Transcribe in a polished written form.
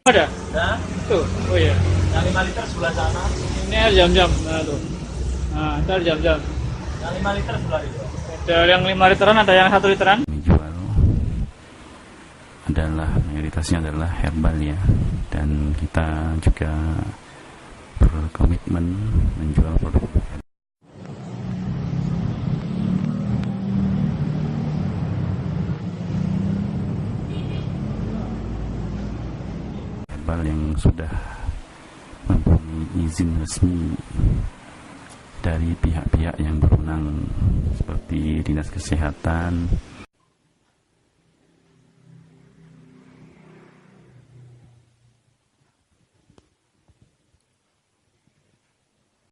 Ada? Nah, Tuh. Oh iya. yang 5 liter sebelah sana. Ini air jam-jam. Nah, tuh. Nah, ntar jam-jam. Yang 5 liter sebelah itu. Ada yang 5 literan, ada yang 1 literan. Dijual adalah mayoritasnya adalah herbal ya, dan kita juga berkomitmen menjual produk herbal yang sudah mempunyai izin resmi dari pihak-pihak yang berwenang seperti Dinas Kesehatan,